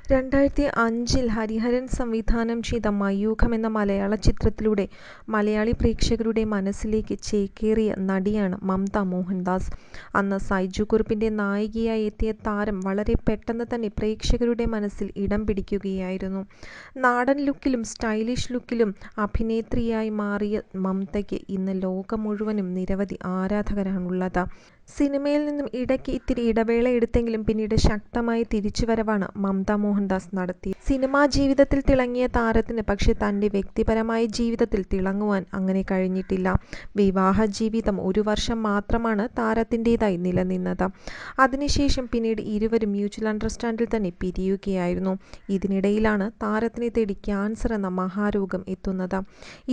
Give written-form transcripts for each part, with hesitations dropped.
2005-ൽ ഹരിഹരൻ സംവിധാനം ചെയ്ത മയൂഖം എന്ന മലയാള ചിത്രത്തിലൂടെ മലയാളി പ്രേക്ഷകരുടെ മനസ്സിലേക്ക് ചേക്കേറിയ നടിയാണ് മംത മോഹൻദാസ്. അന്ന് സൈജു കുറുപ്പിന്റെ നായികയായി എത്തിയ താരം വളരെ പെട്ടെന്ന് തന്നെ പ്രേക്ഷകരുടെ മനസ്സിൽ ഇടം പിടിക്കുകയായിരുന്നു. നാടൻ ലുക്കിലും സ്റ്റൈലിഷ് ലുക്കിലും അഭിനേത്രിയായി മാറിയ മംതയ്ക്ക് ഇന്ന് ലോകം മുഴുവനും നിരവധി ആരാധകരാണുള്ളത്. സിനിമയിൽ നിന്നും ഇടയ്ക്ക് ഇത്തിരി ഇടവേള എടുത്തെങ്കിലും പിന്നീട് ശക്തമായ തിരിച്ചുവരവാണ് മംത മോഹൻദാസ് നടത്തിയത്. സിനിമാ ജീവിതത്തിൽ തിളങ്ങിയ താരത്തിന് പക്ഷേ തൻ്റെ വ്യക്തിപരമായ ജീവിതത്തിൽ തിളങ്ങുവാൻ അങ്ങനെ കഴിഞ്ഞിട്ടില്ല. വിവാഹ ജീവിതം 1 വർഷം മാത്രമാണ് താരത്തിൻ്റെതായി നിലനിന്നത്. അതിനുശേഷം പിന്നീട് ഇരുവരും മ്യൂച്വൽ അണ്ടർസ്റ്റാൻഡിൽ തന്നെ പിരിയുകയായിരുന്നു. ഇതിനിടയിലാണ് താരത്തിനെ തേടി ക്യാൻസർ എന്ന മഹാരോഗം എത്തുന്നത്.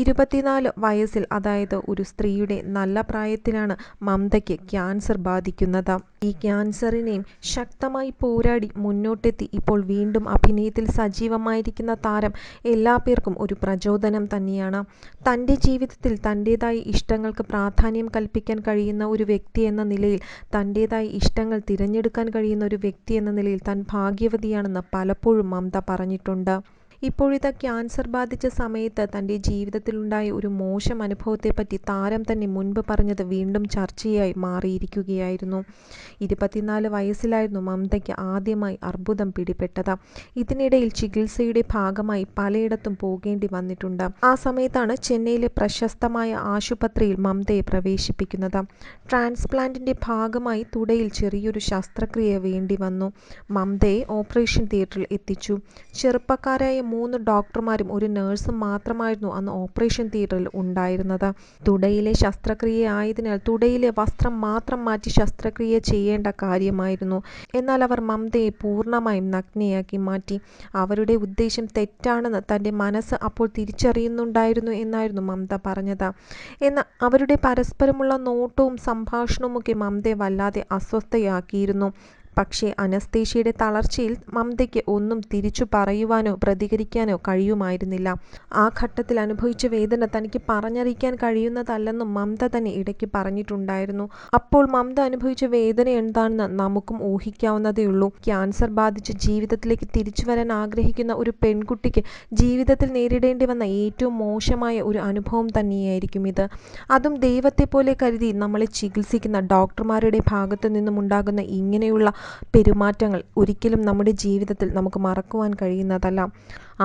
24 വയസ്സിൽ, അതായത് ഒരു സ്ത്രീയുടെ നല്ല പ്രായത്തിലാണ് മംതയ്ക്ക് ക്യാൻസർ ബാധിക്കുന്നത്. ഈ ക്യാൻസറിനെയും ശക്തമായി പോരാടി മുന്നോട്ടെത്തി ഇപ്പോൾ വീണ്ടും അഭിനയത്തിൽ സജീവമായിരിക്കുന്ന താരം എല്ലാ പേർക്കും ഒരു പ്രചോദനം തന്നെയാണ്. തൻ്റെ ജീവിതത്തിൽ തൻ്റെതായ ഇഷ്ടങ്ങൾക്ക് പ്രാധാന്യം കൽപ്പിക്കാൻ കഴിയുന്ന ഒരു വ്യക്തി എന്ന നിലയിൽ, തൻ്റെതായ ഇഷ്ടങ്ങൾ തിരഞ്ഞെടുക്കാൻ കഴിയുന്ന ഒരു വ്യക്തി എന്ന നിലയിൽ താൻ ഭാഗ്യവതിയാണെന്ന് പലപ്പോഴും മംത പറഞ്ഞിട്ടുണ്ട്. ഇപ്പോഴിതാ ക്യാൻസർ ബാധിച്ച സമയത്ത് തൻ്റെ ജീവിതത്തിലുണ്ടായ ഒരു മോശം അനുഭവത്തെപ്പറ്റി താരം തന്നെ മുൻപ് പറഞ്ഞത് വീണ്ടും ചർച്ചയായി മാറിയിരിക്കുകയായിരുന്നു. 24 വയസ്സിലായിരുന്നു മംതയ്ക്ക് ആദ്യമായി അർബുദം പിടിപെട്ടത്. ഇതിനിടയിൽ ചികിത്സയുടെ ഭാഗമായി പലയിടത്തും പോകേണ്ടി വന്നിട്ടുണ്ട്. ആ സമയത്താണ് ചെന്നൈയിലെ പ്രശസ്തമായ ആശുപത്രിയിൽ മംതയെ പ്രവേശിപ്പിക്കുന്നത്. ട്രാൻസ്പ്ലാന്റിന്റെ ഭാഗമായി തുടയിൽ ചെറിയൊരു ശസ്ത്രക്രിയ വേണ്ടി വന്നു. മംതയെ ഓപ്പറേഷൻ തിയേറ്ററിൽ എത്തിച്ചു. ചെറുപ്പക്കാരായ 3 ഡോക്ടർമാരും ഒരു നഴ്സും മാത്രമായിരുന്നു അന്ന് ഓപ്പറേഷൻ തിയേറ്ററിൽ ഉണ്ടായിരുന്നത്. തുടയിലെ ശസ്ത്രക്രിയ ആയതിനാൽ തുടയിലെ വസ്ത്രം മാത്രം മാറ്റി ശസ്ത്രക്രിയ ചെയ്യേണ്ട കാര്യമായിരുന്നു. എന്നാൽ അവർ മംതയെ പൂർണ്ണമായും നഗ്നയാക്കി മാറ്റി. അവരുടെ ഉദ്ദേശം തെറ്റാണെന്ന് തൻ്റെ മനസ്സ് അപ്പോൾ തിരിച്ചറിയുന്നുണ്ടായിരുന്നു എന്നായിരുന്നു മംത പറഞ്ഞത്. എന്നാൽ അവരുടെ പരസ്പരമുള്ള നോട്ടവും സംഭാഷണവുമൊക്കെ മംതയെ വല്ലാതെ അസ്വസ്ഥയാക്കിയിരുന്നു. പക്ഷേ അനസ്തേഷ്യയുടെ തളർച്ചയിൽ മംതയ്ക്ക് ഒന്നും തിരിച്ചു പറയുവാനോ പ്രതികരിക്കാനോ കഴിയുമായിരുന്നില്ല. ആ ഘട്ടത്തിൽ അനുഭവിച്ച വേദന തനിക്ക് പറഞ്ഞറിയിക്കാൻ കഴിയുന്നതല്ലെന്നും മംത തന്നെ ഇടയ്ക്ക് പറഞ്ഞിട്ടുണ്ടായിരുന്നു. അപ്പോൾ മംത അനുഭവിച്ച വേദന എന്താണെന്ന് നമുക്കും ഊഹിക്കാവുന്നതേയുള്ളൂ. ക്യാൻസർ ബാധിച്ച് ജീവിതത്തിലേക്ക് തിരിച്ചു വരാൻ ആഗ്രഹിക്കുന്ന ഒരു പെൺകുട്ടിക്ക് ജീവിതത്തിൽ നേരിടേണ്ടി വന്ന ഏറ്റവും മോശമായ ഒരു അനുഭവം തന്നെയായിരിക്കും ഇത്. അതും ദൈവത്തെ പോലെ കരുതി നമ്മളെ ചികിത്സിക്കുന്ന ഡോക്ടർമാരുടെ ഭാഗത്തു നിന്നും ഉണ്ടാകുന്ന ഇങ്ങനെയുള്ള പെരുമാറ്റങ്ങൾ ഒരിക്കലും നമ്മുടെ ജീവിതത്തിൽ നമുക്ക് മറക്കുവാൻ കഴിയുന്നതല്ല.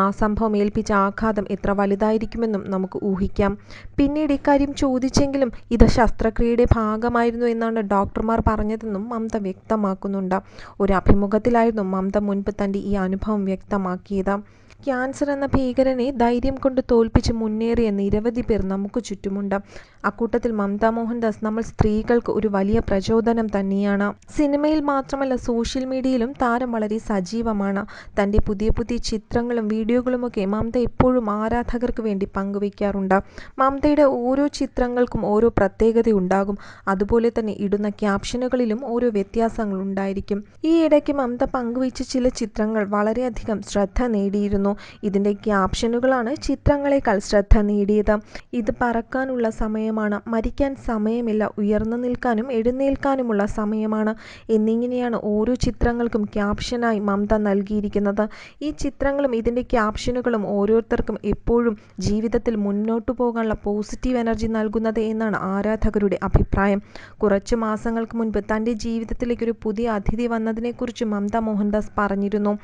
ആ സംഭവം ഏൽപ്പിച്ച ആഘാതം എത്ര വലുതായിരിക്കുമെന്നും നമുക്ക് ഊഹിക്കാം. പിന്നീട് ഇക്കാര്യം ചോദിച്ചെങ്കിലും ഇത് ശസ്ത്രക്രിയയുടെ ഭാഗമായിരുന്നു എന്നാണ് ഡോക്ടർമാർ പറഞ്ഞതെന്നും മംത വ്യക്തമാക്കുന്നുണ്ട്. ഒരു അഭിമുഖത്തിലായിരുന്നു മംത മുൻപ് തൻ്റെ ഈ അനുഭവം വ്യക്തമാക്കിയത്. ക്യാൻസർ എന്ന ഭീകരനെ ധൈര്യം കൊണ്ട് തോൽപ്പിച്ച് മുന്നേറിയ നിരവധി പേർ നമുക്ക് ചുറ്റുമുണ്ട്. അക്കൂട്ടത്തിൽ മംത മോഹൻദാസ് നമ്മൾ സ്ത്രീകൾക്ക് ഒരു വലിയ പ്രചോദനം തന്നെയാണ്. സിനിമയിൽ മാത്രമല്ല, സോഷ്യൽ മീഡിയയിലും താരം വളരെ സജീവമാണ്. തൻ്റെ പുതിയ പുതിയ ചിത്രങ്ങളും വീഡിയോകളുമൊക്കെ മംത എപ്പോഴും ആരാധകർക്ക് വേണ്ടി പങ്കുവയ്ക്കാറുണ്ട്. മംതയുടെ ഓരോ ചിത്രങ്ങൾക്കും ഓരോ പ്രത്യേകതയുണ്ടാകും. അതുപോലെ തന്നെ ഇടുന്ന ക്യാപ്ഷനുകളിലും ഓരോ വ്യത്യാസങ്ങളുണ്ടായിരിക്കും. ഈ ഇടയ്ക്ക് മംത പങ്കുവച്ച ചില ചിത്രങ്ങൾ വളരെയധികം ശ്രദ്ധ നേടിയിരുന്നു. ഇതിൻ്റെ ക്യാപ്ഷനുകളാണ് ചിത്രങ്ങളെക്കാൾ ശ്രദ്ധ നേടിയത്. ഇത് പറക്കാനുള്ള സമയമാണ്, മരിക്കാൻ സമയമില്ല, ഉയർന്നു നിൽക്കാനും എഴുന്നേൽക്കാനുമുള്ള സമയമാണ് എന്നിങ്ങനെയാണ് ഓരോ ചിത്രങ്ങൾക്കും ക്യാപ്ഷനായി മംത നൽകിയിരിക്കുന്നത്. ഈ ചിത്രങ്ങളും ഇതിൻ്റെ ക്യാപ്ഷനുകളും ഓരോരുത്തർക്കും എപ്പോഴും ജീവിതത്തിൽ മുന്നോട്ടു പോകാനുള്ള പോസിറ്റീവ് എനർജി നൽകുന്നത് എന്നാണ് ആരാധകരുടെ അഭിപ്രായം. കുറച്ചു മാസങ്ങൾക്ക് മുൻപ് തൻ്റെ ജീവിതത്തിലേക്ക് ഒരു പുതിയ അതിഥി വന്നതിനെക്കുറിച്ച് മംത മോഹൻദാസ് പറഞ്ഞിരുന്നു.